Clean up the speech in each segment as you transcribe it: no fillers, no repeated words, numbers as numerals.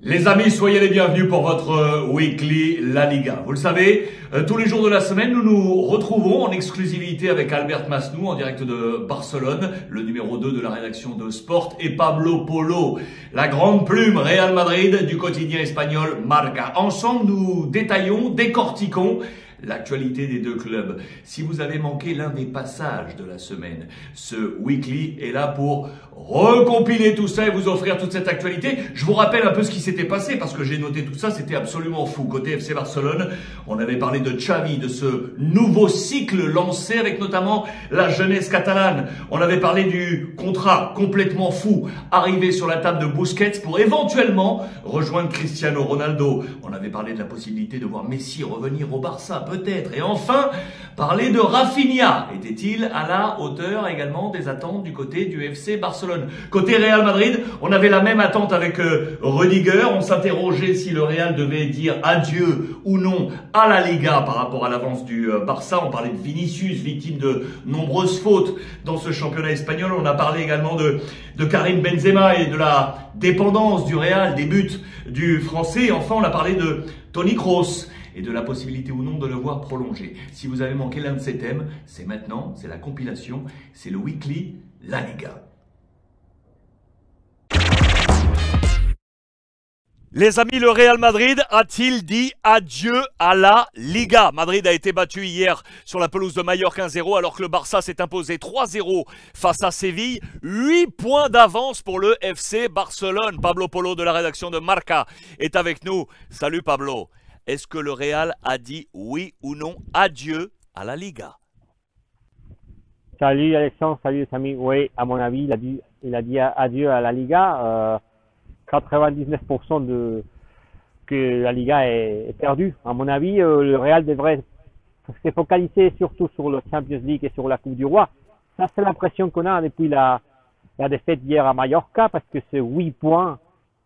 Les amis, soyez les bienvenus pour votre Weekly La Liga. Vous le savez, tous les jours de la semaine, nous nous retrouvons en exclusivité avec Albert Masnou en direct de Barcelone, le numéro 2 de la rédaction de Sport, et Pablo Polo, la grande plume Real Madrid du quotidien espagnol Marca. Ensemble, nous détaillons, décortiquons l'actualité des deux clubs. Si vous avez manqué l'un des passages de la semaine, ce weekly est là pour recompiler tout ça et vous offrir toute cette actualité. Je vous rappelle un peu ce qui s'était passé parce que j'ai noté tout ça, c'était absolument fou. Côté FC Barcelone, on avait parlé de Xavi, de ce nouveau cycle lancé avec notamment la jeunesse catalane. On avait parlé du contrat complètement fou arrivé sur la table de Busquets pour éventuellement rejoindre Cristiano Ronaldo. On avait parlé de la possibilité de voir Messi revenir au Barça, peut-être. Et enfin, parler de Rafinha. Était-il à la hauteur également des attentes du côté du FC Barcelone? Côté Real Madrid, on avait la même attente avec Rudiger. On s'interrogeait si le Real devait dire adieu ou non à la Liga par rapport à l'avance du Barça. On parlait de Vinicius, victime de nombreuses fautes dans ce championnat espagnol. On a parlé également de Karim Benzema et de la dépendance du Real, des buts du Français. Et enfin, on a parlé de Toni Kroos et de la possibilité ou non de le voir prolonger. Si vous avez manqué l'un de ces thèmes, c'est maintenant, c'est la compilation, c'est le Weekly La Liga. Les amis, le Real Madrid a-t-il dit adieu à la Liga? Madrid a été battu hier sur la pelouse de Mallorca 1-0 alors que le Barça s'est imposé 3-0 face à Séville. 8 points d'avance pour le FC Barcelone. Pablo Polo de la rédaction de Marca est avec nous. Salut Pablo. Est-ce que le Real a dit oui ou non adieu à la Liga? Salut Alexandre, salut les amis. Oui, à mon avis, il a dit adieu à la Liga. 99% que la Liga est perdue. À mon avis, le Real devrait se focaliser surtout sur le Champions League et sur la Coupe du Roi. Ça, c'est l'impression qu'on a depuis la défaite hier à Mallorca, parce que c'est 8 points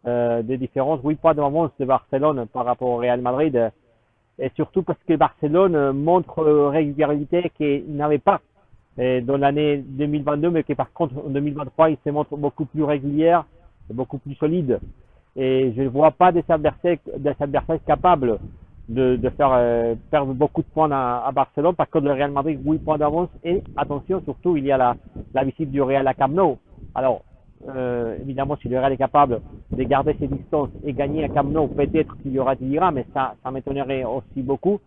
de différence, 8 points d'avance de Barcelone par rapport au Real Madrid. Et surtout parce que Barcelone montre régularité qu'il n'avait pas dans l'année 2022, mais que par contre en 2023, il se montre beaucoup plus régulière, beaucoup plus solide. Et je ne vois pas des adversaires capables de faire perdre beaucoup de points à Barcelone. Par contre, le Real Madrid, 8 points d'avance. Et attention, surtout, il y a la visite du Real à Camp Nou. Alors, évidemment, si le Real est capable de garder ses distances et gagner à Camp Nou, peut-être qu'il y aura des Ligas, mais ça m'étonnerait aussi beaucoup.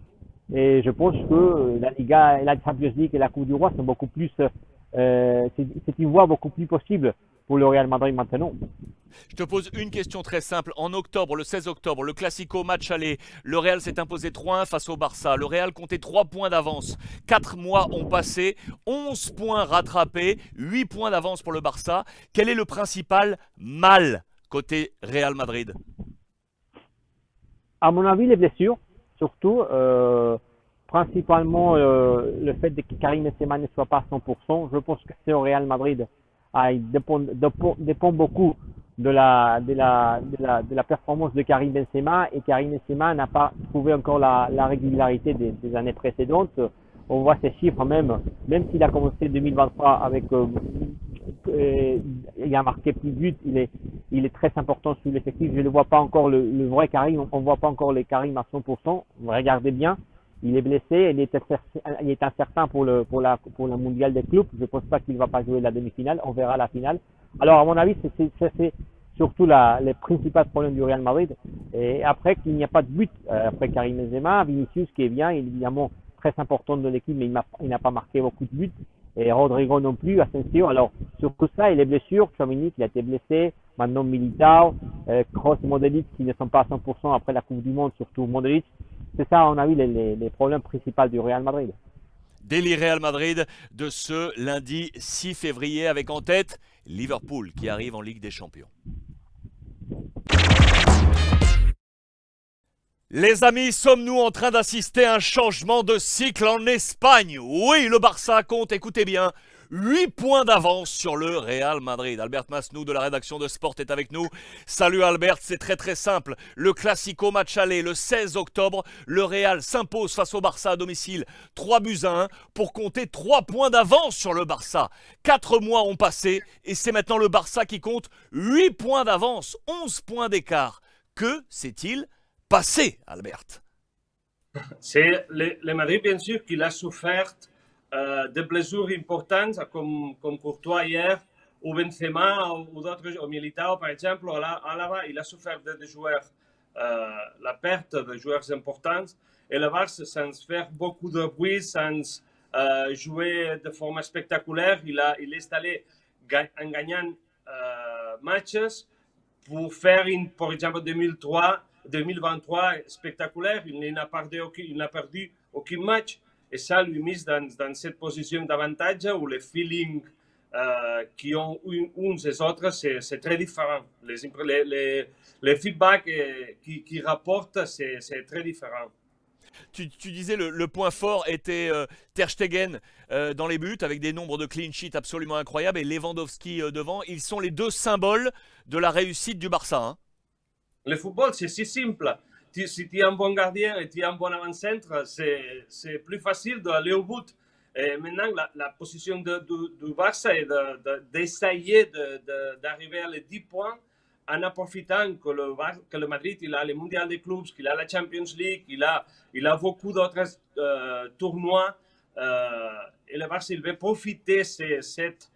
Et je pense que la Liga, la Champions League et la Coupe du Roi sont beaucoup plus, c'est une voie beaucoup plus possible pour le Real Madrid maintenant. Je te pose une question très simple. En octobre, le 16 octobre, le Classico match aller, le Real s'est imposé 3-1 face au Barça. Le Real comptait 3 points d'avance. 4 mois ont passé, 11 points rattrapés, 8 points d'avance pour le Barça. Quel est le principal mal côté Real Madrid? À mon avis, les blessures, surtout, principalement le fait que Karim Benzema ne soit pas à 100%. Je pense que c'est au Real Madrid. Il dépend beaucoup de la performance de Karim Benzema, et Karim Benzema n'a pas trouvé encore la régularité des années précédentes. On voit ces chiffres même s'il a commencé 2023 avec il a marqué plus de buts, il est très important sur l'effectif. Je ne vois pas encore le vrai Karim, on ne voit pas encore les Karim à 100%. Regardez bien. Il est blessé, il est incertain pour la mondiale des clubs. Je ne pense pas qu'il va pas jouer la demi-finale. On verra la finale. Alors, à mon avis, c'est surtout les principaux problèmes du Real Madrid. Et après, qu'il n'y a pas de but après Karim Benzema, Vinicius qui est bien, il est évidemment très important de l'équipe, mais il n'a pas marqué beaucoup de buts. Et Rodrigo non plus, Asensio. Alors, sur tout ça, et les blessures, Tchouaméni, il a été blessé. Maintenant, Militao, Kroos, Modric, qui ne sont pas à 100% après la Coupe du Monde, surtout Modric. C'est ça, on a vu les problèmes principaux du Real Madrid. Daily Real Madrid de ce lundi 6 février avec en tête Liverpool qui arrive en Ligue des Champions. Les amis, sommes-nous en train d'assister à un changement de cycle en Espagne? Oui, le Barça compte, écoutez bien, 8 points d'avance sur le Real Madrid. Albert Masnou de la rédaction de Sport est avec nous. Salut Albert, c'est très simple. Le Classico match aller le 16 octobre, le Real s'impose face au Barça à domicile 3-1 pour compter 3 points d'avance sur le Barça. 4 mois ont passé et c'est maintenant le Barça qui compte 8 points d'avance, 11 points d'écart. Que s'est-il passé, Albert? C'est le Madrid, bien sûr, qu'il a souffert de blessures importantes, comme Courtois hier, ou Benzema, ou d'autres, ou Militao, par exemple. Là-bas, il a souffert de joueurs, la perte de joueurs importants. Et le Barça, sans faire beaucoup de bruit, sans jouer de forme spectaculaire, il est allé en gagnant matchs pour faire, par exemple, 2023 spectaculaire. Il n'a perdu aucun match. Et ça lui mise dans cette position d'avantage où les feelings qui ont uns et autres, c'est très différent. Les feedbacks qui rapportent, c'est très différent. Tu disais le point fort était Ter Stegen dans les buts avec des nombres de clean sheet absolument incroyables et Lewandowski devant. Ils sont les deux symboles de la réussite du Barça. Hein. Le football, c'est si simple. Si tu es un bon gardien et tu es un bon avant-centre, c'est plus facile d'aller au bout. Et maintenant, la position du Barça est d'essayer d'arriver à les 10 points en profitant que le Madrid il a le Mondial des clubs, qu'il a la Champions League, il a beaucoup d'autres tournois. Et le Barça, il veut profiter de cet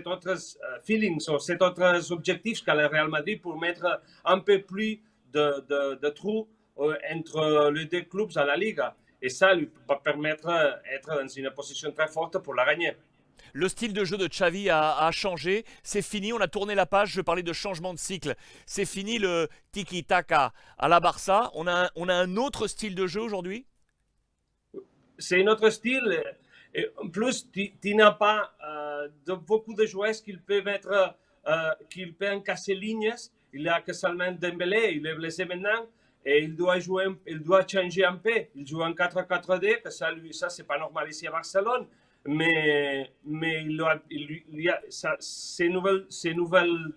autre feeling, cet autre objectif qu'a le Real Madrid pour mettre un peu plus de trous entre les deux clubs à la Liga. Et ça lui va permettre d'être dans une position très forte pour la gagner. Le style de jeu de Xavi a changé, c'est fini, on a tourné la page, je parlais de changement de cycle. C'est fini le tiki-taka à la Barça, on a un autre style de jeu aujourd'hui? C'est un autre style, et en plus tu n'as pas beaucoup de joueurs qui peuvent encasser lignes. Il n'y a que seulement Dembélé, il est blessé maintenant. Et il doit changer un peu. Il joue en 4-4-2, que ça c'est pas normal ici à Barcelone. Mais ces nouvelles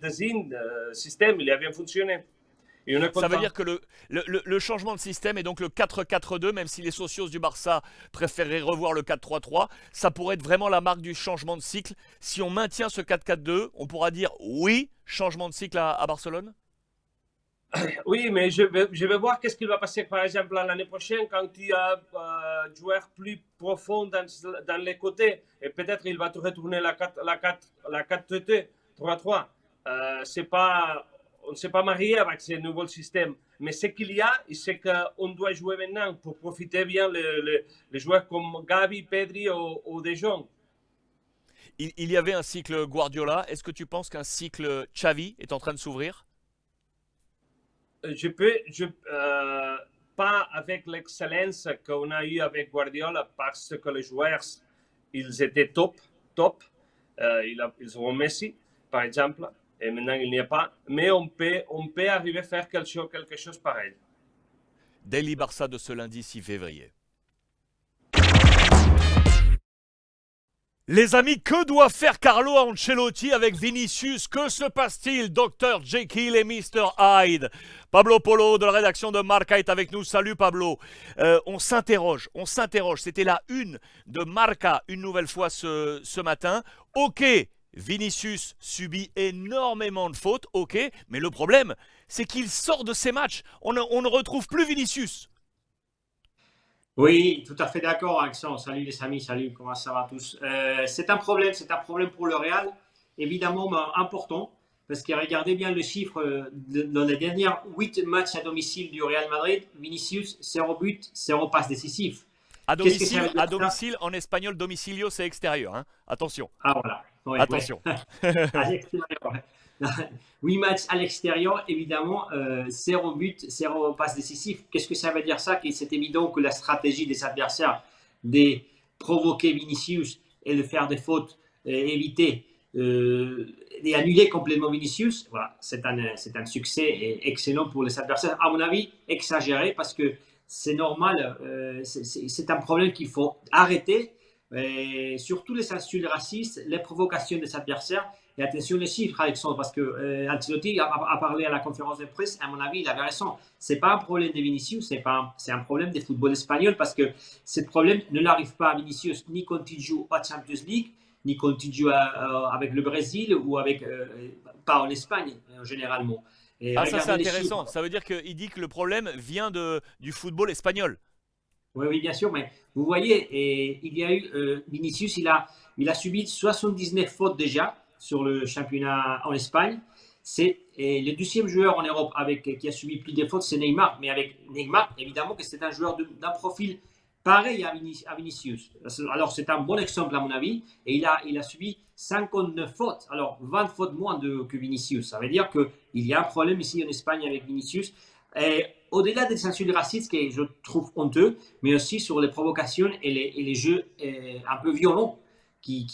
désignes, système, il a bien fonctionné. Ça veut dire que le changement de système est donc le 4-4-2, même si les socios du Barça préféraient revoir le 4-3-3, ça pourrait être vraiment la marque du changement de cycle. Si on maintient ce 4-4-2, on pourra dire oui, changement de cycle à Barcelone? Oui, mais je vais voir qu'est-ce qui va passer, par exemple, l'année prochaine, quand tu as un joueur plus profond dans les côtés. Et peut-être il va te retourner la 4-3-3. On ne s'est pas marié avec ce nouveau système. Mais ce qu'il y a, c'est qu'on doit jouer maintenant pour profiter bien les joueurs comme Gavi, Pedri ou De Jong. Il y avait un cycle Guardiola. Est-ce que tu penses qu'un cycle Xavi est en train de s'ouvrir? Pas avec l'excellence qu'on a eu avec Guardiola, parce que les joueurs, ils étaient top. Ils ont Messi, par exemple, et maintenant il n'y a pas. Mais on peut arriver à faire quelque chose pareil. Daily Barça de ce lundi 6 février. Les amis, que doit faire Carlo Ancelotti avec Vinicius? Que se passe-t-il, Dr Jekyll et Mr Hyde? Pablo Polo de la rédaction de Marca est avec nous. Salut Pablo. On s'interroge. C'était la une de Marca une nouvelle fois ce matin. Ok, Vinicius subit énormément de fautes, ok, mais le problème, c'est qu'il sort de ces matchs. On ne retrouve plus Vinicius. Oui, tout à fait d'accord, Alexandre. Salut les amis, salut, comment ça va tous? C'est un problème pour le Real, évidemment important, parce que regardez bien le chiffre dans les derniers 8 matchs à domicile du Real Madrid, Vinicius, 0 but, 0 passe décisif. À domicile, en espagnol, domicilio, c'est extérieur, hein. Attention. Ah voilà. Ouais, attention. Ouais. À l'extérieur. 8 matchs à l'extérieur, évidemment, 0 but, 0 passe décisif. Qu'est-ce que ça veut dire ça? C'est évident que la stratégie des adversaires de provoquer Vinicius et de faire des fautes, éviter d'annuler complètement Vinicius, voilà, c'est un succès excellent pour les adversaires. À mon avis, exagéré, parce que c'est normal, c'est un problème qu'il faut arrêter. Et surtout les insultes racistes, les provocations des adversaires. Et attention les chiffres, Alexandre, parce que Ancelotti a parlé à la conférence de presse. À mon avis, il avait raison. C'est pas un problème de Vinicius, c'est un problème du football espagnol, parce que ce problème ne n'arrive pas à Vinicius ni quand il joue à Champions League, ni quand il joue avec le Brésil ou pas en Espagne généralement. Et Ah, ça c'est regardez les intéressant. chiffres. Ça veut dire qu'il dit que le problème vient du football espagnol. Oui, oui, bien sûr, mais vous voyez, et il y a eu Vinicius, il a subi 79 fautes déjà sur le championnat en Espagne. Et le deuxième joueur en Europe qui a subi plus de fautes, c'est Neymar. Mais avec Neymar, évidemment que c'est un joueur d'un profil pareil à Vinicius. Alors, c'est un bon exemple à mon avis. Et il a subi 59 fautes. Alors, 20 fautes moins que Vinicius. Ça veut dire qu'il y a un problème ici en Espagne avec Vinicius. Et au-delà des sanctions racistes que je trouve honteux, mais aussi sur les provocations et les jeux un peu violents qui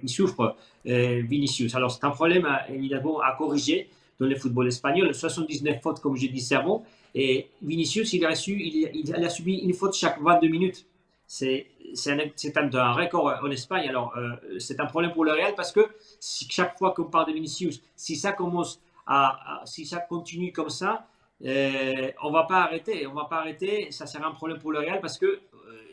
souffre Vinicius. Alors c'est un problème évidemment à corriger dans le football espagnol. 79 fautes, comme je disais avant, et Vinicius il a subi une faute chaque 22 minutes. C'est un record en Espagne. Alors c'est un problème pour le Real parce que chaque fois qu'on parle de Vinicius, si ça continue comme ça, on va pas arrêter. Ça sera un problème pour le Real parce que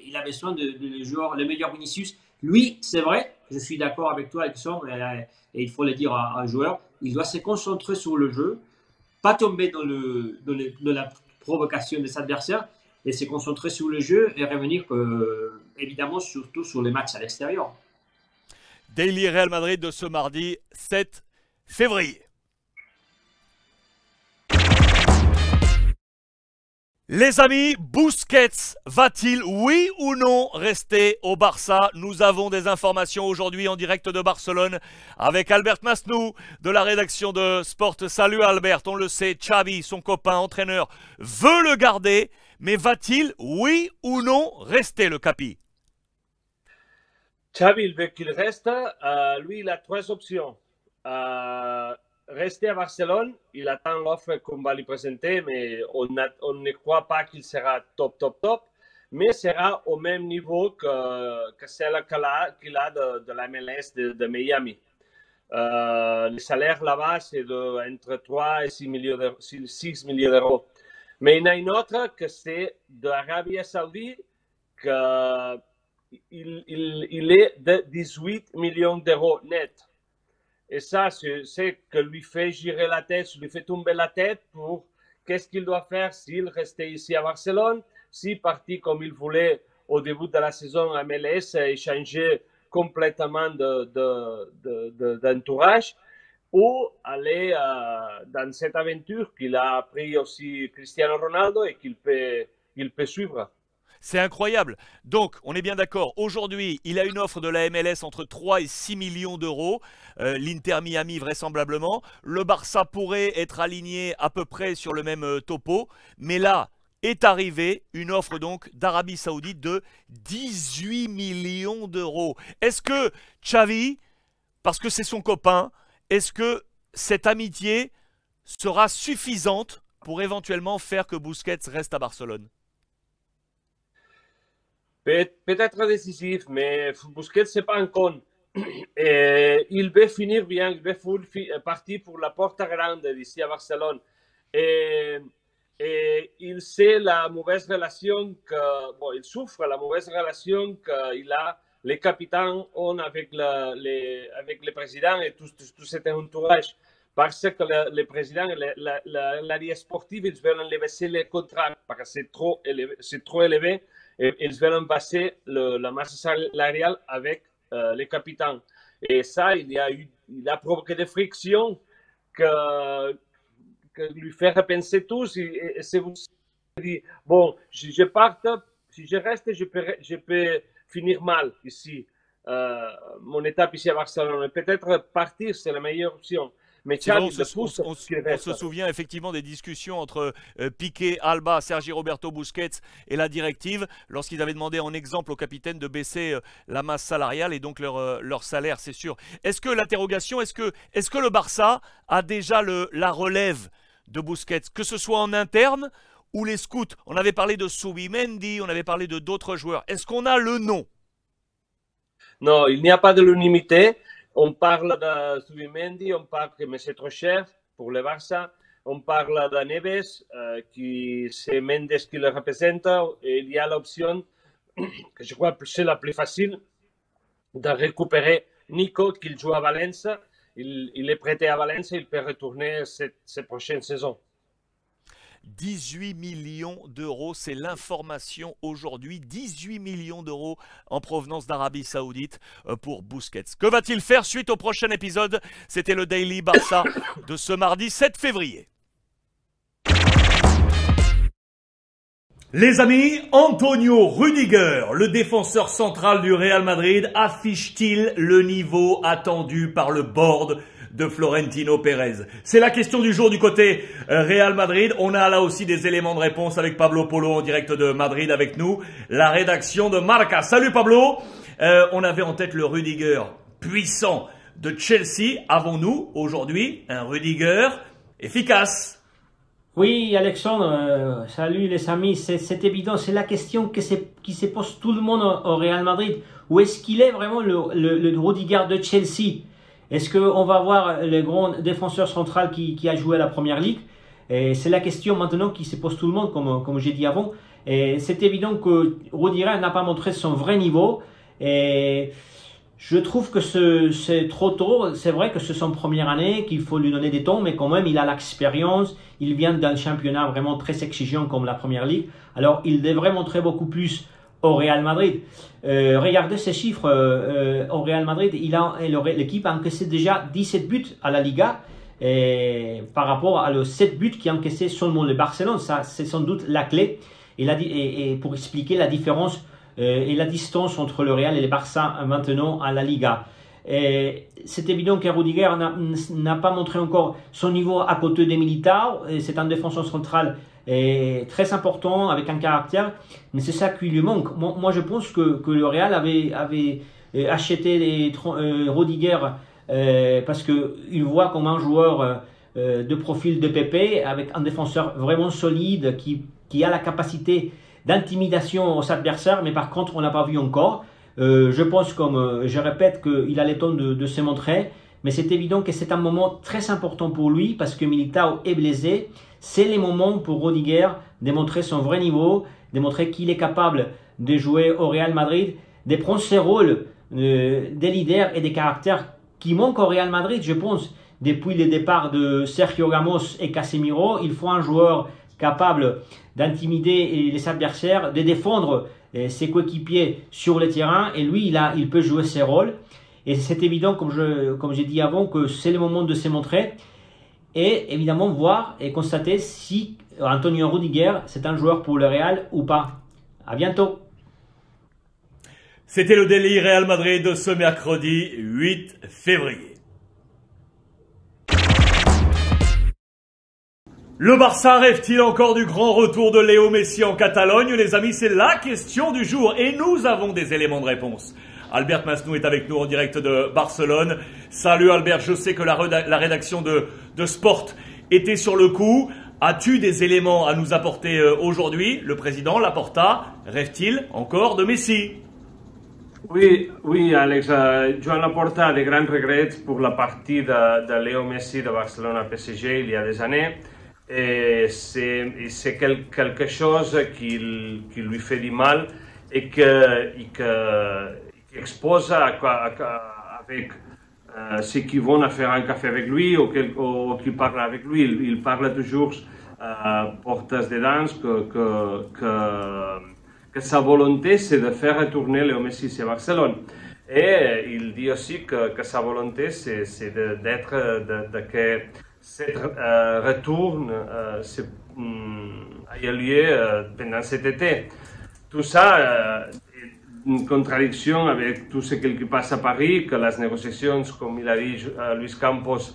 il a besoin de joueurs, le meilleur Vinicius. Lui, c'est vrai, je suis d'accord avec toi, Alexandre, et il faut le dire à un joueur, il doit se concentrer sur le jeu, pas tomber dans la provocation des adversaires, et se concentrer sur le jeu et revenir, évidemment, surtout sur les matchs à l'extérieur. Daily Real Madrid de ce mardi 7 février. Les amis, Busquets va-t-il, oui ou non, rester au Barça? Nous avons des informations aujourd'hui en direct de Barcelone avec Albert Masnou de la rédaction de Sport. Salut Albert, on le sait, Xavi, son copain, entraîneur, veut le garder, mais va-t-il, oui ou non, rester le Capi? Xavi, il veut qu'il reste. Lui, il a trois options. Rester à Barcelone, il attend l'offre qu'on va lui présenter, mais on ne croit pas qu'il sera top, mais sera au même niveau que celle qu'il a de la MLS de Miami. Le salaire là-bas, c'est entre 3 et 6 millions d'euros. Mais il y en a une autre que c'est de l'Arabie Saoudite, il est de 18 millions d'euros net. Et ça, c'est ce que lui fait girer la tête, lui fait tomber la tête pour qu'est-ce qu'il doit faire s'il restait ici à Barcelone, s'il partit comme il voulait au début de la saison à MLS et changer complètement d'entourage, ou aller dans cette aventure qu'il a pris aussi Cristiano Ronaldo et qu'il peut suivre. C'est incroyable. Donc, on est bien d'accord. Aujourd'hui, il a une offre de la MLS entre 3 et 6 millions d'euros. L'Inter Miami, vraisemblablement. Le Barça pourrait être aligné à peu près sur le même topo. Mais là, est arrivée une offre donc d'Arabie Saoudite de 18 millions d'euros. Est-ce que Xavi, parce que c'est son copain, est-ce que cette amitié sera suffisante pour éventuellement faire que Busquets reste à Barcelone? Peut-être décisif, mais Busquets, c'est pas un con. Et il veut finir bien, il veut partir pour la porte grande d'ici à Barcelone. Et il sait la mauvaise relation il souffre la mauvaise relation qu'il a, les capitaines ont avec le président et tout cet entourage. Parce que le président, l'area sportive, ils veulent baisser les contrats parce que c'est trop élevé. Et ils veulent passer la masse salariale avec les capitaines. Et ça, il a provoqué des frictions que lui fait repenser tous. Et c'est vous dit, bon, si je parte, si je reste, je peux finir mal ici. Mon étape ici à Barcelone. Peut-être partir, c'est la meilleure option. Mais on se souvient effectivement des discussions entre Piqué, Alba, Sergi Roberto Busquets et la directive lorsqu'ils avaient demandé en exemple aux capitaines de baisser la masse salariale et donc leur salaire, c'est sûr. Est-ce que l'interrogation, est-ce que le Barça a déjà la relève de Busquets, que ce soit en interne ou les scouts? On avait parlé de Zubimendi, on avait parlé de d'autres joueurs. Est-ce qu'on a le nom? Non, il n'y a pas de l'unanimité. On parle de Zubimendi, on parle que c'est trop cher pour le Barça. On parle de Neves, c'est Mendes qui le représente. Et il y a l'option, que je crois que c'est la plus facile, de récupérer Nico, qui joue à Valence il est prêté à Valence et il peut retourner cette prochaine saison. 18 millions d'euros, c'est l'information aujourd'hui. 18 millions d'euros en provenance d'Arabie Saoudite pour Busquets. Que va-t-il faire suite au prochain épisode? C'était le Daily Barça de ce mardi 7 février. Les amis, Antonio Rüdiger, le défenseur central du Real Madrid, affiche-t-il le niveau attendu par le board de Florentino Pérez? C'est la question du jour du côté Real Madrid. On a là aussi des éléments de réponse avec Pablo Polo en direct de Madrid avec nous, la rédaction de Marca. Salut Pablo. On avait en tête le Rüdiger puissant de Chelsea. Avons-nous aujourd'hui un Rüdiger efficace? Oui, Alexandre, salut les amis, c'est évident, c'est la question qui se pose tout le monde au Real Madrid. Où est-ce qu'il est vraiment le Rüdiger de Chelsea? Est-ce qu'on va voir le grand défenseur central qui a joué à la Première Ligue? C'est la question maintenant qui se pose tout le monde, comme j'ai dit avant. C'est évident que Rüdiger n'a pas montré son vrai niveau. Et je trouve que c'est trop tôt. C'est vrai que c'est son première année, qu'il faut lui donner des temps, mais quand même, il a l'expérience. Il vient d'un championnat vraiment très exigeant comme la Première Ligue. Alors, il devrait montrer beaucoup plus au Real Madrid. Regardez ces chiffres. Au Real Madrid, l'équipe a encaissé déjà 17 buts à la Liga par rapport à les 7 buts qui a encaissé seulement le Barcelone. Ça, c'est sans doute la clé. Et pour expliquer la différence et la distance entre le Real et le Barça maintenant à la Liga. C'est évident que Rüdiger n'a pas montré encore son niveau à côté de Militao. C'est un défenseur central très important, avec un caractère, mais c'est ça qui lui manque. Moi je pense que le Real avait acheté Rüdiger parce qu'il voit comme un joueur de profil de Pepe, avec un défenseur vraiment solide qui a la capacité d'intimidation aux adversaires, mais par contre on n'a pas vu encore. Je pense, comme je répète, qu'il a le temps de se montrer, mais c'est évident que c'est un moment très important pour lui parce que Militao est blessé. C'est le moment pour Rüdiger de montrer son vrai niveau, de montrer qu'il est capable de jouer au Real Madrid, de prendre ses rôles de leader et de caractère qui manquent au Real Madrid, je pense. Depuis le départ de Sergio Ramos et Casemiro, il faut un joueur capable d'intimider les adversaires, de défendre ses coéquipiers sur le terrain, et lui, il peut jouer ses rôles. Et c'est évident, comme j'ai dit avant, que c'est le moment de se montrer. Et évidemment, voir et constater si Antonio Rüdiger, c'est un joueur pour le Real ou pas. À bientôt. C'était le Daily Real Madrid de ce mercredi 8 février. Le Barça rêve-t-il encore du grand retour de Léo Messi en Catalogne? Les amis, c'est la question du jour et nous avons des éléments de réponse. Albert Masnou est avec nous en direct de Barcelone. Salut Albert, je sais que la rédaction de Sport était sur le coup. As-tu des éléments à nous apporter aujourd'hui? Le président Laporta rêve-t-il encore de Messi? Oui, Alex. Joan Laporta a de grands regrets pour la partie de Léo Messi de Barcelone à PSG il y a des années. Et c'est quelque chose qui lui fait du mal et qui expose avec ceux qui vont faire un café avec lui ou qui parlent avec lui. Il parle toujours portes de danse que sa volonté c'est de faire retourner Léo Messi à Barcelone. Et il dit aussi que sa volonté c'est que cet retour ait lieu pendant cet été. Tout ça est une contradiction avec tout ce qui passe à Paris, que les négociations, comme il a dit Luis Campos,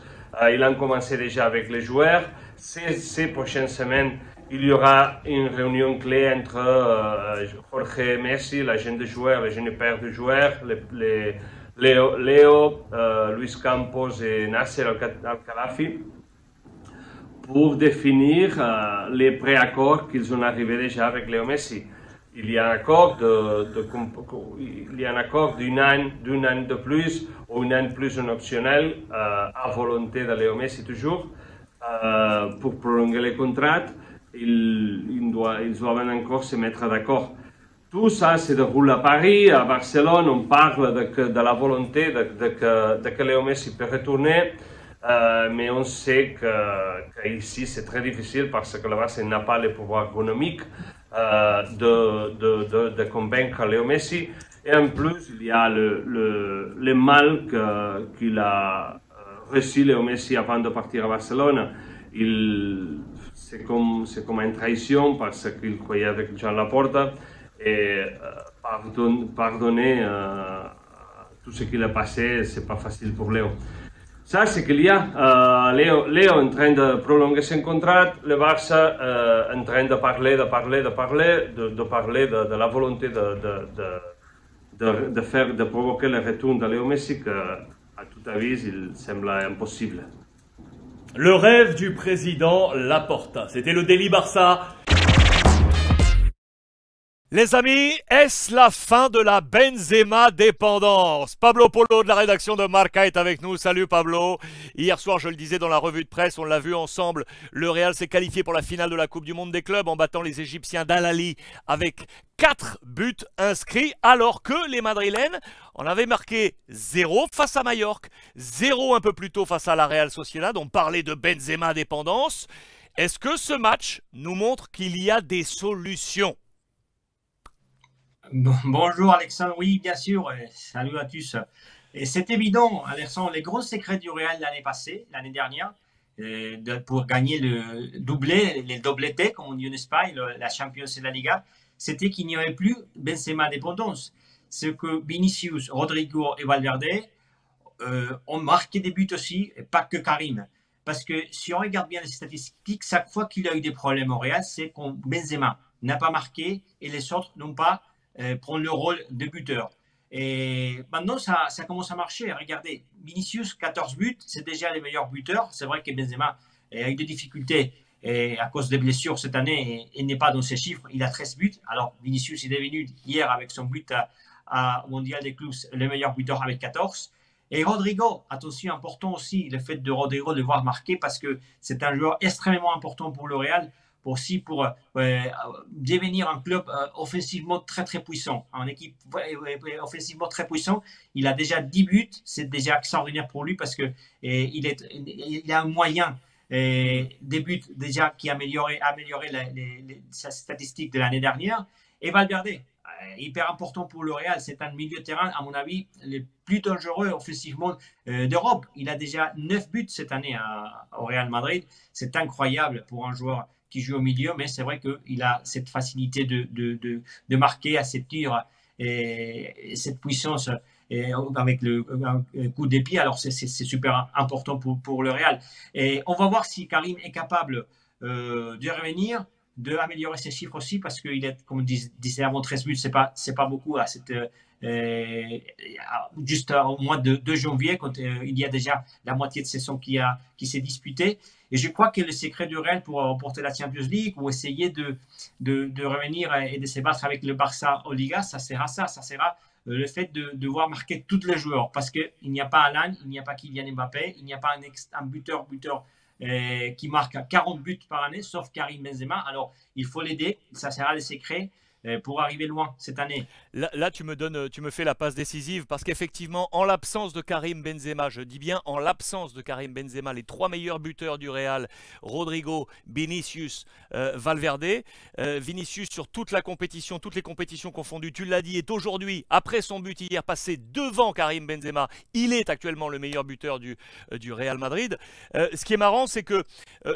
il a commencé déjà avec les joueurs. Ces prochaines semaines, il y aura une réunion clé entre Jorge Messi, l'agent de joueurs, le jeune père de joueurs, Léo, Luis Campos et Nasser Al-Khelaifi, pour définir les préaccords qu'ils ont arrivés déjà avec Léo Messi. Il y a un accord d'un an de plus ou un an de plus en optionnel à volonté de Léo Messi toujours pour prolonger les contrats. Ils doivent encore se mettre d'accord. tout ça se déroule à Paris, à Barcelone. On parle de la volonté de que Léo Messi peut retourner. Mais on sait qu'ici c'est très difficile parce que le Barça n'a pas le pouvoir économique de convaincre Léo Messi. Et en plus, il y a le mal qu'il a reçu Léo Messi avant de partir à Barcelone. C'est comme une trahison parce qu'il croyait avec Jean Laporta et pardonner tout ce qu'il a passé, c'est pas facile pour Léo. Ça, c'est qu'il y a Léo en train de prolonger son contrat, le Barça en train de parler de la volonté de provoquer le retour de Léo Messi, que, à tout avis, il semble impossible. Le rêve du président Laporta. C'était le Daily Barça. Les amis, est-ce la fin de la Benzema dépendance? Pablo Polo de la rédaction de Marca est avec nous. Salut Pablo. Hier soir, je le disais dans la revue de presse, on l'a vu ensemble, le Real s'est qualifié pour la finale de la Coupe du Monde des clubs en battant les Égyptiens d'Al Ahly avec 4 buts inscrits, alors que les Madrilènes en avaient marqué 0 face à Majorque, 0 un peu plus tôt face à la Real Sociedad. On parlait de Benzema dépendance. Est-ce que ce match nous montre qu'il y a des solutions? Bonjour Alexandre, oui bien sûr, salut à tous. Et c'est évident, Alexandre, les gros secrets du Real l'année dernière, pour gagner le doublé, les doubletés, comme on dit en Espagne, la Champions et la Liga, c'était qu'il n'y avait plus Benzema dépendance. C'est que Vinicius, Rodrigo et Valverde ont marqué des buts aussi, et pas que Karim. Parce que si on regarde bien les statistiques, chaque fois qu'il a eu des problèmes au Real, c'est quand Benzema n'a pas marqué et les autres n'ont pas prendre le rôle de buteur. Et maintenant, ça commence à marcher. Regardez, Vinicius, 14 buts, c'est déjà les meilleurs buteurs. C'est vrai que Benzema a eu des difficultés à cause des blessures cette année et n'est pas dans ses chiffres. Il a 13 buts. Alors, Vinicius est devenu hier avec son but au Mondial des clubs le meilleur buteur avec 14. Et Rodrigo, attention, important aussi le fait de Rodrigo de voir marquer parce que c'est un joueur extrêmement important pour le Real. Aussi pour devenir un club offensivement très très puissant, une équipe offensivement très puissant. Il a déjà 10 buts, c'est déjà extraordinaire pour lui parce que il a un moyen des buts déjà qui a amélioré sa statistique de l'année dernière. Et Valverde, hyper important pour le Real, c'est un milieu de terrain à mon avis le plus dangereux offensivement d'Europe. Il a déjà 9 buts cette année au Real Madrid, c'est incroyable pour un joueur qui joue au milieu, mais c'est vrai qu'il a cette facilité de marquer à ses tirs et cette puissance avec le coup des pieds. Alors, c'est super important pour le Real. Et on va voir si Karim est capable de revenir, d'améliorer ses chiffres aussi, parce qu'il est, comme je disais avant, 13 buts, c'est pas beaucoup à juste au mois de janvier, quand il y a déjà la moitié de saison qui s'est disputée. Et je crois que le secret du Real pour remporter la Champions League ou essayer de revenir et de se battre avec le Barça en Liga, ça sera le fait de voir marquer tous les joueurs. Parce qu'il n'y a pas Alan, il n'y a pas Kylian Mbappé, il n'y a pas un buteur qui marque 40 buts par année, sauf Karim Benzema. Alors, il faut l'aider, ça sera le secret pour arriver loin cette année. Là, tu me fais la passe décisive parce qu'effectivement, en l'absence de Karim Benzema, je dis bien en l'absence de Karim Benzema, les 3 meilleurs buteurs du Real, Rodrigo, Vinicius, Valverde. Vinicius sur toute la compétition, toutes les compétitions confondues, tu l'as dit, est aujourd'hui, après son but hier, passé devant Karim Benzema. Il est actuellement le meilleur buteur du Real Madrid. Ce qui est marrant, c'est que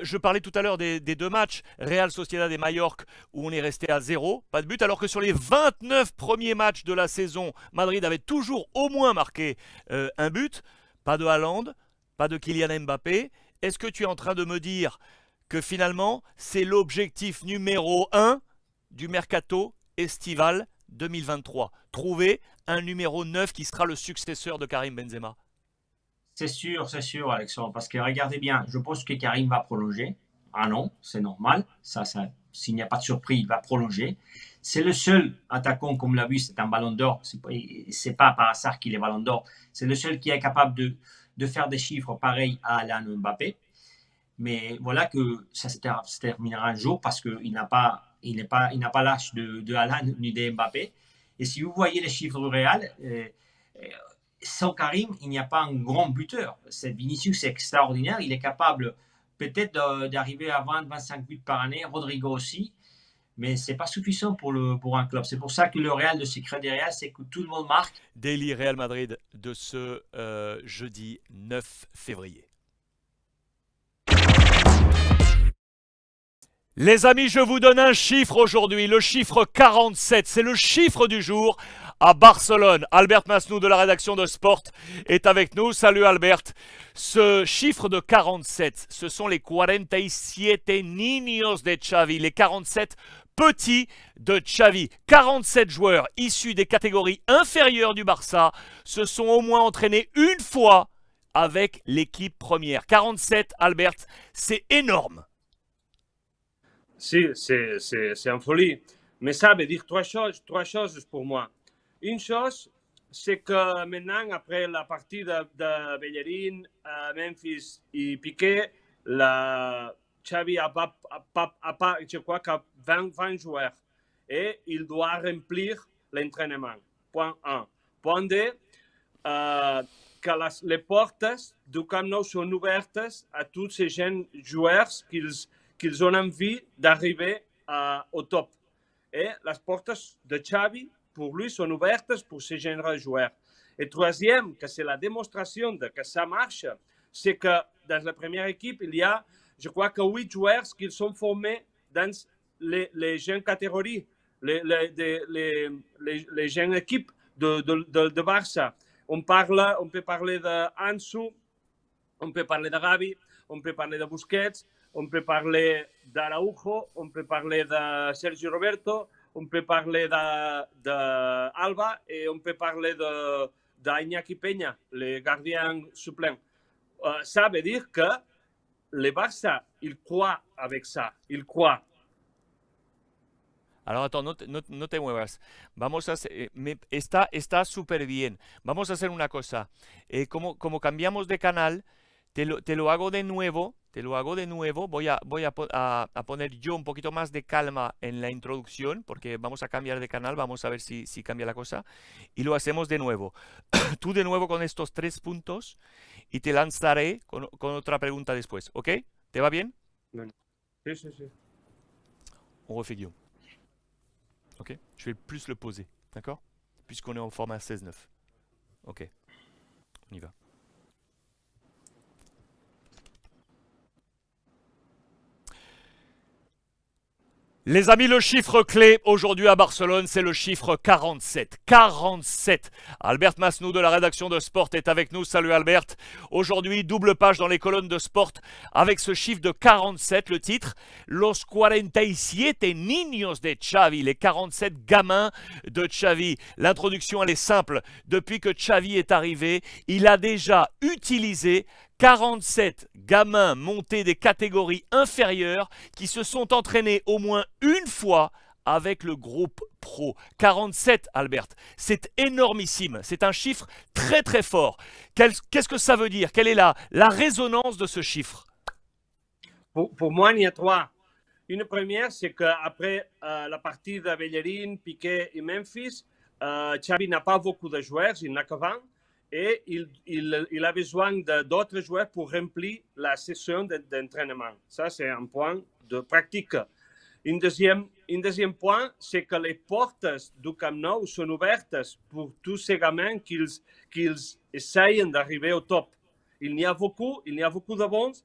je parlais tout à l'heure des 2 matchs, Real Sociedad et Majorque, où on est resté à 0, pas de but, alors que sur les 29 premiers matchs de la saison, Madrid avait toujours au moins marqué un but. Pas de Haaland, pas de Kylian Mbappé. Est-ce que tu es en train de me dire que finalement, c'est l'objectif numéro 1 du mercato estival 2023? Trouver un numéro 9 qui sera le successeur de Karim Benzema? C'est sûr, Alexandre, parce que regardez bien, je pense que Karim va prolonger. Ah non, c'est normal. Ça, s'il n'y a pas de surprise, il va prolonger. C'est le seul attaquant, comme l'a vu, c'est un ballon d'or. C'est pas par hasard qu'il est ballon d'or. C'est le seul qui est capable de faire des chiffres pareils à Alan Mbappé. Mais voilà que ça se terminera un jour parce qu'il n'a pas Il n'a pas l'âge de Haaland ni de Mbappé. Et si vous voyez les chiffres du Real, sans Karim, il n'y a pas un grand buteur. Vinicius est extraordinaire. Il est capable peut-être d'arriver à 20-25 buts par année. Rodrigo aussi. Mais ce n'est pas suffisant pour un club. C'est pour ça que le Real, le secret des Real, c'est que tout le monde marque. Daily Real Madrid de ce jeudi 9 février. Les amis, je vous donne un chiffre aujourd'hui, le chiffre 47, c'est le chiffre du jour à Barcelone. Albert Masnou de la rédaction de Sport est avec nous. Salut Albert. Ce chiffre de 47, ce sont les 47 niños de Xavi, les 47 petits de Xavi. 47 joueurs issus des catégories inférieures du Barça se sont au moins entraînés une fois avec l'équipe première. 47, Albert, c'est énorme. Si, c'est une folie. Mais ça veut dire trois choses pour moi. Une chose, c'est que maintenant, après la partie de Bellerín, Memphis et Piqué, Xavi a pas, je crois, 20 joueurs. Et il doit remplir l'entraînement. Point 1. Point 2, que les portes du Camp Nou sont ouvertes à tous ces jeunes joueurs qu'ils ont envie d'arriver au top. Et les portes de Xavi, pour lui, sont ouvertes pour ces jeunes joueurs. Et troisième, que c'est la démonstration de que ça marche, c'est que dans la première équipe, il y a, je crois, que 8 joueurs qui sont formés dans les jeunes catégories, les jeunes équipes de Barça. On peut parler d'Ansu, on peut parler de Gavi, on peut parler de Busquets, on peut parler d'Araujo, on peut parler de Sergio Roberto, on peut parler d'Alba et on peut parler d'Iñaki Peña, le gardien suppléant. Ça veut dire que le Barça, il croit avec ça, il croit. Alors, attends, no te muevas. Vamos a hacer, está súper bien. Vamos a hacer una cosa. Como cambiamos de canal, te lo hago de nuevo. Voy a poner yo un poquito más de calma en la introducción, porque vamos a cambiar de canal, vamos a ver si cambia la cosa. Y lo hacemos de nuevo. Tú de nuevo con estos 3 puntos y te lanzaré con otra pregunta después, ¿ok? ¿Te va bien? Sí, sí, sí. On refait Guillaume. Ok, je vais plus le poser, d'accord? Puisqu'on est en format 16-9. Ok, on y va. Les amis, le chiffre clé aujourd'hui à Barcelone, c'est le chiffre 47. 47. Albert Masnou de la rédaction de Sport est avec nous. Salut Albert. Aujourd'hui, double page dans les colonnes de Sport avec ce chiffre de 47. Le titre, Los 47 niños de Xavi, les 47 gamins de Xavi. L'introduction, elle est simple. Depuis que Xavi est arrivé, il a déjà utilisé 47 gamins montés des catégories inférieures qui se sont entraînés au moins une fois avec le groupe pro. 47, Albert, c'est énormissime. C'est un chiffre très très fort. Qu'est-ce que ça veut dire? Quelle est la résonance de ce chiffre? Pour moi, il y a 3. Une première, c'est qu'après la partie de Bellerín, Piqué et Memphis, Xavi n'a pas beaucoup de joueurs, il n'a que 20. Et il a besoin d'autres joueurs pour remplir la session d'entraînement. Ça, c'est un point de pratique. Un deuxième point, c'est que les portes du Camp Nou sont ouvertes pour tous ces gamins qu'ils essayent d'arriver au top. Il y a beaucoup de bons,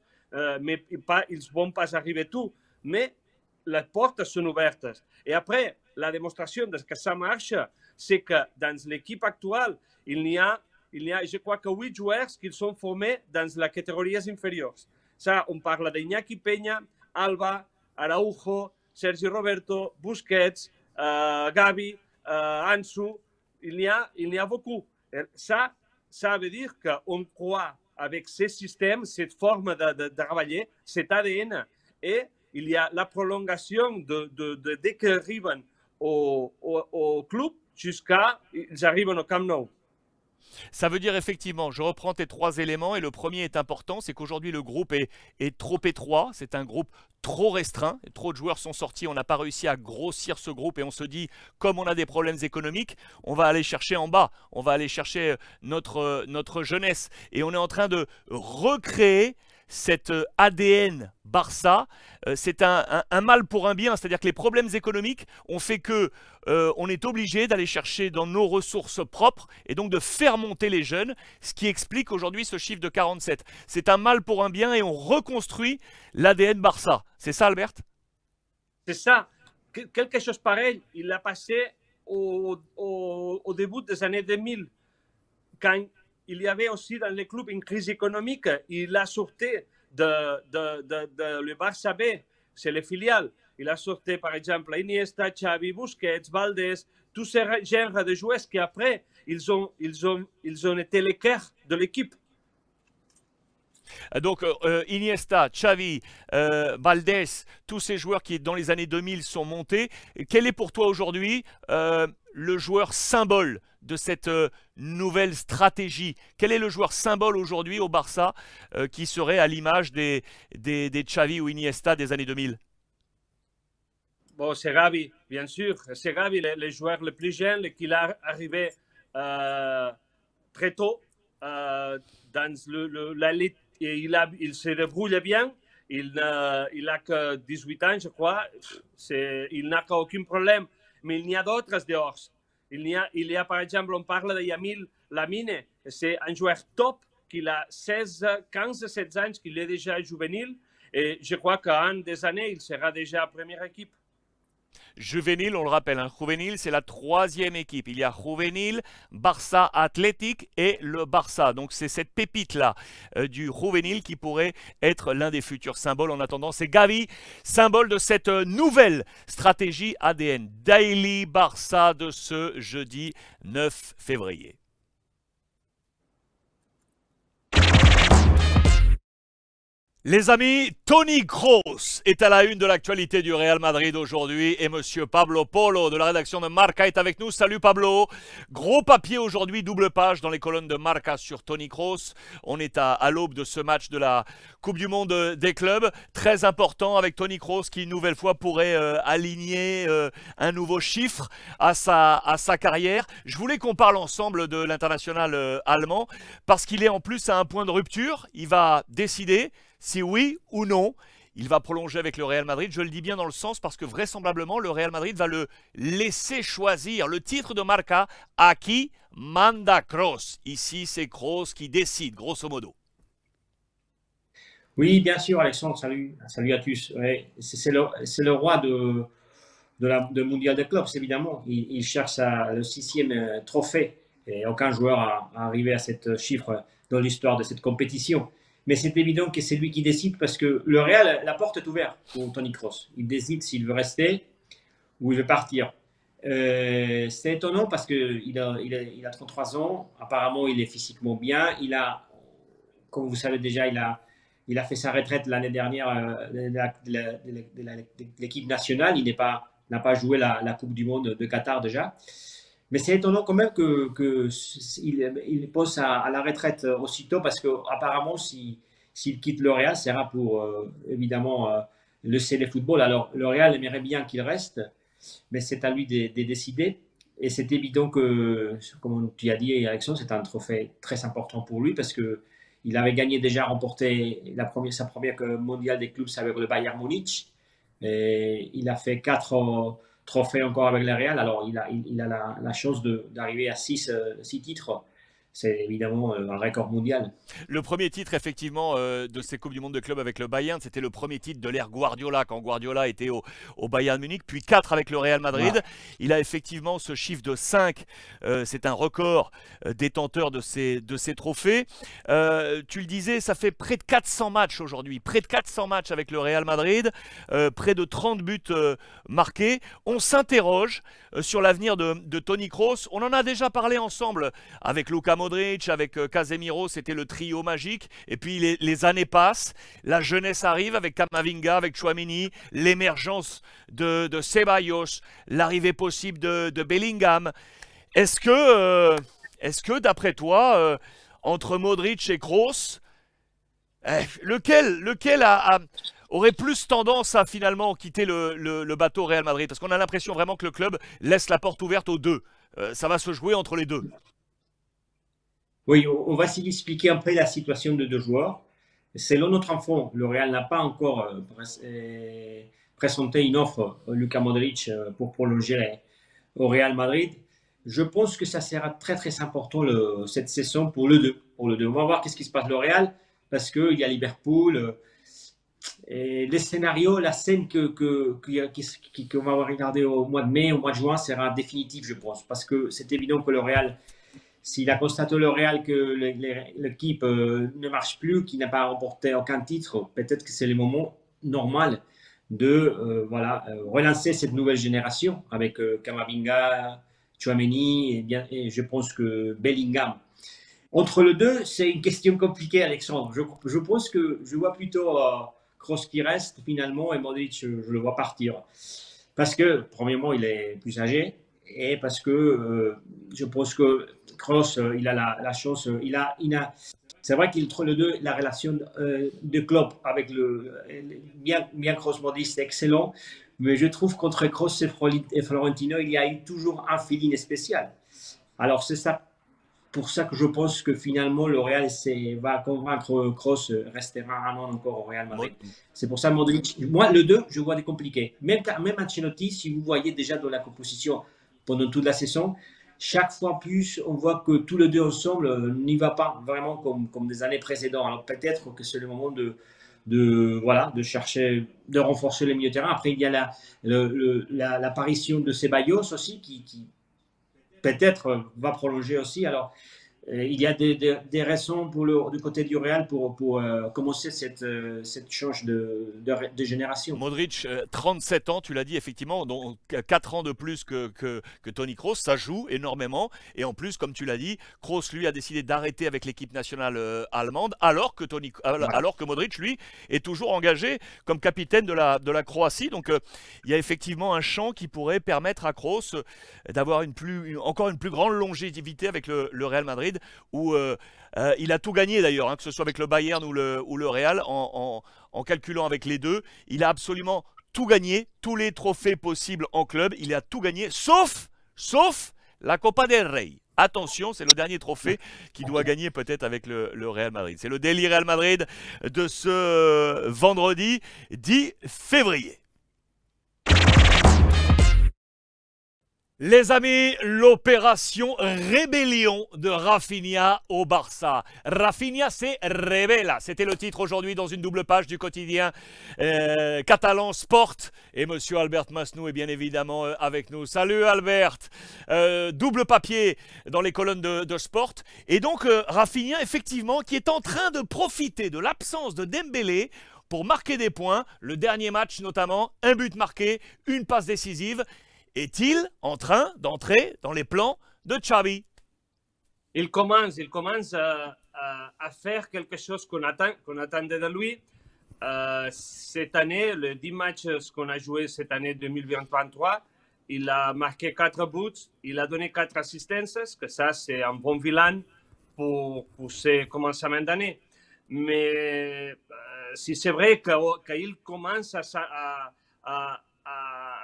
mais ils ne vont pas arriver tous. Mais les portes sont ouvertes. Et après, la démonstration de ce que ça marche, c'est que dans l'équipe actuelle, il y a, je crois que 8 joueurs qui sont formés dans les catégories inférieures. Ça, on parle d'Iñaki Peña, Alba, Araujo, Sergio Roberto, Busquets, Gavi, Ansu. Il y a beaucoup. Ça veut dire qu'on croit avec ce système, cette forme de travailler, cet ADN. Et il y a la prolongation dès qu'ils arrivent au club jusqu'à ils arrivent au Camp Nou. Ça veut dire effectivement, je reprends tes 3 éléments et le premier est important, c'est qu'aujourd'hui le groupe est trop étroit, c'est un groupe trop restreint, trop de joueurs sont sortis, on n'a pas réussi à grossir ce groupe et on se dit, comme on a des problèmes économiques, on va aller chercher en bas, on va aller chercher notre jeunesse et on est en train de recréer cet ADN Barça. C'est un mal pour un bien, c'est-à-dire que les problèmes économiques ont fait que on est obligé d'aller chercher dans nos ressources propres et donc de faire monter les jeunes, ce qui explique aujourd'hui ce chiffre de 47. C'est un mal pour un bien et on reconstruit l'ADN Barça. C'est ça, Albert? C'est ça. Quelque chose pareil, il a passé au début des années 2000, quand il y avait aussi dans les clubs une crise économique. Il a sorti le Barça B, c'est les filiales. Il a sorti par exemple Iniesta, Xavi, Busquets, Valdés, tous ces genres de joueurs qui après, ils ont été les cœurs de l'équipe. Donc Iniesta, Xavi, Valdés, tous ces joueurs qui dans les années 2000 sont montés. Quel est pour toi aujourd'hui le joueur symbole de cette nouvelle stratégie? Quel est le joueur symbole aujourd'hui au Barça qui serait à l'image des Xavi ou Iniesta des années 2000? Bon, c'est Gavi, bien sûr. C'est Gavi, le joueur le plus jeune qui est arrivé très tôt dans la Ligue. Il se débrouille bien. Il n'a que 18 ans, je crois. Il n'a aucun problème. Mais il y a d'autres dehors. Il y a, par exemple, on parle de Yamil Lamine. C'est un joueur top qui a 15, 16 ans, qu'il est déjà juvénile. Et je crois qu'en des années, il sera déjà en première équipe. Juvénile, on le rappelle, hein, Juvénile, c'est la 3e équipe. Il y a Juvénile, Barça Athletic et le Barça. Donc c'est cette pépite-là du Juvénile qui pourrait être l'un des futurs symboles. En attendant, c'est Gavi, symbole de cette nouvelle stratégie ADN. Daily Barça de ce jeudi 9 février. Les amis, Toni Kroos est à la une de l'actualité du Real Madrid aujourd'hui et monsieur Pablo Polo de la rédaction de Marca est avec nous. Salut Pablo. Gros papier aujourd'hui, double page dans les colonnes de Marca sur Toni Kroos. On est à l'aube de ce match de la Coupe du Monde des clubs. Très important avec Toni Kroos qui une nouvelle fois pourrait aligner un nouveau chiffre à sa carrière. Je voulais qu'on parle ensemble de l'international allemand parce qu'il est en plus à un point de rupture. Il va décider si oui ou non, il va prolonger avec le Real Madrid. Je le dis bien dans le sens parce que vraisemblablement, le Real Madrid va le laisser choisir le titre de Marca à qui manda Kroos. Ici, c'est Kroos qui décide, grosso modo. Oui, bien sûr, Alexandre, salut à tous. Ouais, c'est le roi de mondial de clubs, évidemment. Il cherche le 6e trophée et aucun joueur a arrivé à ce chiffre dans l'histoire de cette compétition. Mais c'est évident que c'est lui qui décide parce que le Real, la porte est ouverte pour Toni Kroos. Il décide s'il veut rester ou il veut partir. C'est étonnant parce qu'il a 33 ans. Apparemment, il est physiquement bien. Comme vous savez déjà, il a fait sa retraite l'année dernière de l'équipe nationale. Il n'a pas joué la Coupe du Monde de Qatar déjà. Mais c'est étonnant quand même qu'il pose à la retraite aussitôt parce qu'apparemment, s'il quitte le Real, ça sera pour évidemment laisser le football. Alors, le Real aimerait bien qu'il reste, mais c'est à lui de décider. Et c'est évident que, comme tu as dit, Alexandre, c'est un trophée très important pour lui parce qu'il avait déjà remporté sa première mondiale des clubs avec le Bayern Munich. Et il a fait 4 trophée encore avec le Real, alors il a la chance d'arriver à 6 titres. C'est évidemment un record mondial. Le premier titre, effectivement, de ces Coupes du Monde de club avec le Bayern, c'était le premier titre de l'ère Guardiola, quand Guardiola était au Bayern Munich, puis 4 avec le Real Madrid. Ouais. Il a effectivement ce chiffre de 5. C'est un record détenteur de ces trophées. Tu le disais, ça fait près de 400 matchs aujourd'hui. Près de 400 matchs avec le Real Madrid. Près de 30 buts marqués. On s'interroge sur l'avenir de Toni Kroos. On en a déjà parlé ensemble avec Luka Modric, avec Casemiro, c'était le trio magique. Et puis les années passent, la jeunesse arrive avec Camavinga, avec Tchouaméni, l'émergence de Ceballos, l'arrivée possible de Bellingham. Est-ce Est-ce que, d'après toi, entre Modric et Kroos, lequel aurait plus tendance à finalement quitter le bateau Real Madrid? Parce qu'on a l'impression vraiment que le club laisse la porte ouverte aux deux. Ça va se jouer entre les deux. Oui, on va s'y expliquer un peu la situation de deux joueurs. Selon notre info, le Real n'a pas encore présenté une offre, Luka Modric, pour prolonger au Real Madrid. Je pense que ça sera très très important cette saison pour le deux. On va voir qu'est-ce qui se passe au Real, parce qu'il y a Liverpool. Et les scénarios, la scène qu'on va regarder au mois de mai, au mois de juin, sera définitive, je pense. Parce que c'est évident que le Real, s'il a constaté le Real que l'équipe ne marche plus, qu'il n'a pas remporté aucun titre, peut-être que c'est le moment normal de relancer cette nouvelle génération avec Camavinga, Tchouaméni et je pense que Bellingham. Entre les deux, c'est une question compliquée, Alexandre. Je pense que je vois plutôt Kroos qui reste finalement et Modric, je le vois partir. Parce que, premièrement, il est plus âgé et parce que je pense que Kroos, il a la chance, c'est vrai qu'entre les deux, la relation de club avec bien Kroos Modric, c'est excellent. Mais je trouve qu'entre Kroos et Florentino, il y a eu toujours un feeling spécial. Alors, c'est ça. Pour ça que je pense que finalement le Real va convaincre Kroos restera un an encore au Real Madrid. C'est pour ça Modric. Moi le 2, je vois des compliqués. Même Ancelotti, si vous voyez déjà dans la composition pendant toute la saison, chaque fois plus on voit que tous les deux ensemble n'y va pas vraiment comme des années précédentes. Alors peut-être que c'est le moment de chercher, de renforcer le milieu de terrain. Après il y a l'apparition de Ceballos aussi qui peut-être va prolonger aussi. Alors, il y a des raisons du côté du Real pour commencer cette change de génération. Modric, 37 ans, tu l'as dit effectivement, donc 4 ans de plus que Toni Kroos, ça joue énormément. Et en plus, comme tu l'as dit, Kroos, lui, a décidé d'arrêter avec l'équipe nationale allemande, alors que Modric, lui, est toujours engagé comme capitaine de la Croatie. Donc, il y a effectivement un champ qui pourrait permettre à Kroos d'avoir encore une plus grande longévité avec le Real Madrid, où il a tout gagné d'ailleurs, que ce soit avec le Bayern ou le Real, en calculant avec les deux. Il a absolument tout gagné, tous les trophées possibles en club, il a tout gagné, sauf la Copa del Rey. Attention, c'est le dernier trophée qu'il doit gagner peut-être avec le Real Madrid. C'est le Daily Real Madrid de ce vendredi 10 février. Les amis, l'opération rébellion de Rafinha au Barça. Rafinha se revela. C'était le titre aujourd'hui dans une double page du quotidien catalan Sport. Et monsieur Albert Masnou est bien évidemment avec nous. Salut Albert. Double papier dans les colonnes de Sport. Et donc Rafinha, effectivement, qui est en train de profiter de l'absence de Dembélé pour marquer des points. Le dernier match notamment, un but marqué, une passe décisive. Est-il en train d'entrer dans les plans de Xavi? Il commence à faire quelque chose qu'on attendait de lui. Cette année, les 10 matchs qu'on a joués cette année 2023, il a marqué 4 buts, il a donné 4 assistances, que ça c'est un bon bilan pour ce commencement d'année. Mais si c'est vrai qu'il commence à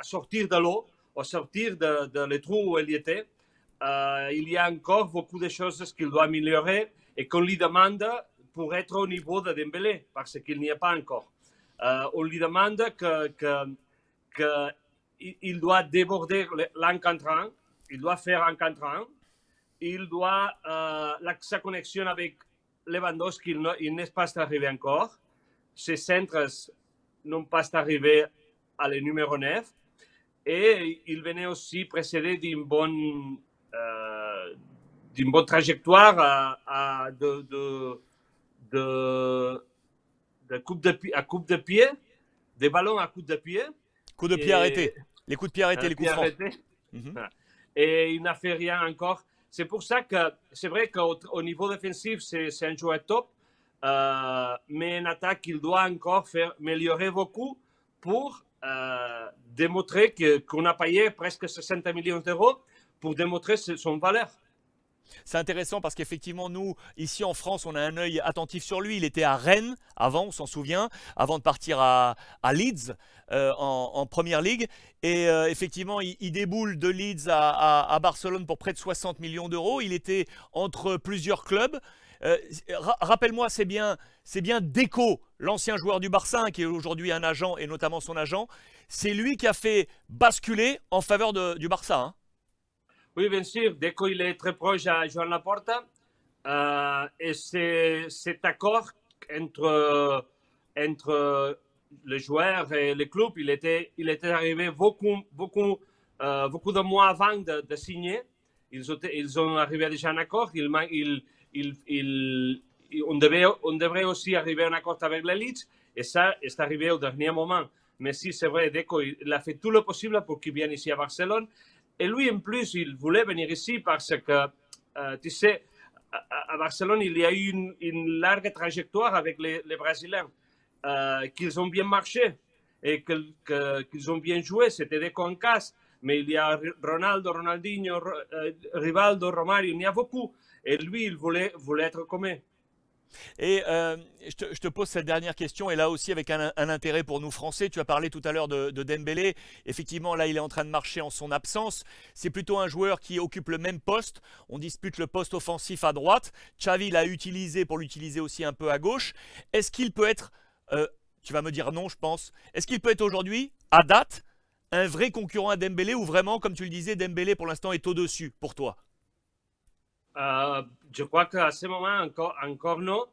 sortir de l'eau, au sortir de les trous où il était, il y a encore beaucoup de choses qu'il doit améliorer et qu'on lui demande pour être au niveau de Dembélé, parce qu'il n'y est pas encore. On lui demande qu'il doit déborder l'encadrant, il doit faire un encadrant, il doit sa connexion avec Lewandowski, il n'est pas arrivé encore. Ses centres n'ont pas arrivé à le numéro 9. Et il venait aussi précédé d'une bonne trajectoire de coupe de pied, des ballons à coupe de pied. Coup de pied arrêté. Les coups de pied arrêtés, les coups francs. Et il n'a fait rien encore. C'est pour ça que c'est vrai qu'au niveau défensif, c'est un joueur top. Mais en attaque, il doit encore améliorer beaucoup pour démontrer qu'on a payé presque 60 millions d'euros pour démontrer son valeur. C'est intéressant parce qu'effectivement, nous, ici en France, on a un œil attentif sur lui. Il était à Rennes avant, on s'en souvient, avant de partir à Leeds en Première Ligue. Et effectivement, il déboule de Leeds à Barcelone pour près de 60 millions d'euros. Il était entre plusieurs clubs. Rappelle-moi, c'est bien Deco, l'ancien joueur du Barça, qui est aujourd'hui un agent et notamment son agent. C'est lui qui a fait basculer en faveur du Barça. Hein. Oui, bien sûr. Deco, il est très proche à Joan Laporta. Et cet accord entre les joueurs et le club, il était arrivé beaucoup de mois avant de signer. Ils ont arrivé déjà à un accord. On devrait aussi arriver à un accord avec la Leeds. Et ça est arrivé au dernier moment. Mais si c'est vrai, Deco, il a fait tout le possible pour qu'il vienne ici à Barcelone. Et lui, en plus, il voulait venir ici parce que, tu sais, à Barcelone, il y a eu une large trajectoire avec les Brésiliens, qu'ils ont bien marché et qu'ils ont bien joué. C'était des concasses, mais il y a Ronaldo, Ronaldinho, Rivaldo, Romario, il y a beaucoup. Et lui, il voulait être comme eux. Et je te pose cette dernière question, et là aussi avec un intérêt pour nous Français. Tu as parlé tout à l'heure de Dembélé. Effectivement, là, il est en train de marcher en son absence. C'est plutôt un joueur qui occupe le même poste. On dispute le poste offensif à droite. Xavi l'a utilisé pour l'utiliser aussi un peu à gauche. Est-ce qu'il peut être, tu vas me dire non, je pense, est-ce qu'il peut être aujourd'hui, à date, un vrai concurrent à Dembélé, ou vraiment, comme tu le disais, Dembélé pour l'instant est au-dessus pour toi? Je crois qu'à ce moment, encore non.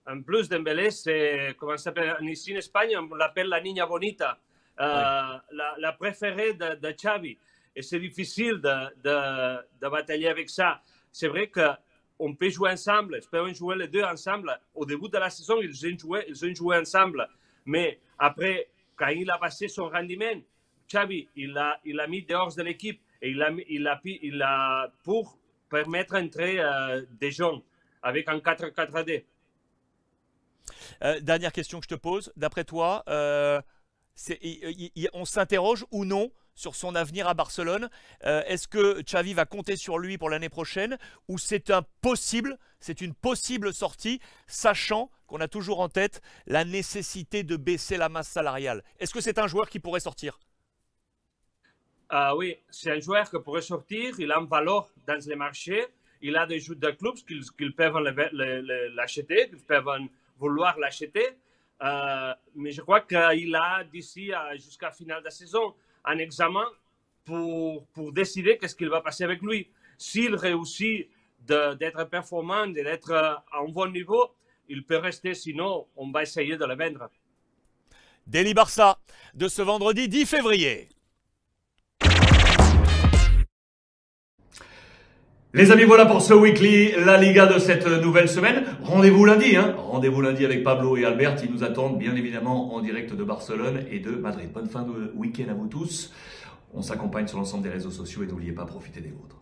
En plus, Dembélé, c'est, comment ça s'appelle, ici en Espagne, on l'appelle la niña bonita, la préférée de Xavi. Et c'est difficile de batailler avec ça. C'est vrai qu'on peut jouer ensemble, on peut jouer les deux ensemble. Au début de la saison, ils ont joué ensemble. Mais après, quand il a passé son rendement, Xavi, il a mis dehors de l'équipe et il a pour permettre d'entrer des jeunes avec un 4-4-2. Dernière question que je te pose. D'après toi, on s'interroge ou non sur son avenir à Barcelone? Est-ce que Xavi va compter sur lui pour l'année prochaine, ou c'est une possible sortie, sachant qu'on a toujours en tête la nécessité de baisser la masse salariale? Est-ce que c'est un joueur qui pourrait sortir? Oui, c'est un joueur qui pourrait sortir. Il a une valeur dans les marchés. Il a des clubs qui peuvent l'acheter, qui peuvent vouloir l'acheter. Mais je crois qu'il a d'ici jusqu'à la finale de la saison un examen pour décider qu'est-ce qu'il va passer avec lui. S'il réussit d'être performant, d'être à un bon niveau, il peut rester. Sinon, on va essayer de le vendre. Daily Barça de ce vendredi 10 février. Les amis, voilà pour ce weekly La Liga de cette nouvelle semaine. Rendez-vous lundi, Rendez-vous lundi avec Pablo et Albert. Ils nous attendent bien évidemment en direct de Barcelone et de Madrid. Bonne fin de week-end à vous tous. On s'accompagne sur l'ensemble des réseaux sociaux et n'oubliez pas, profitez des vôtres.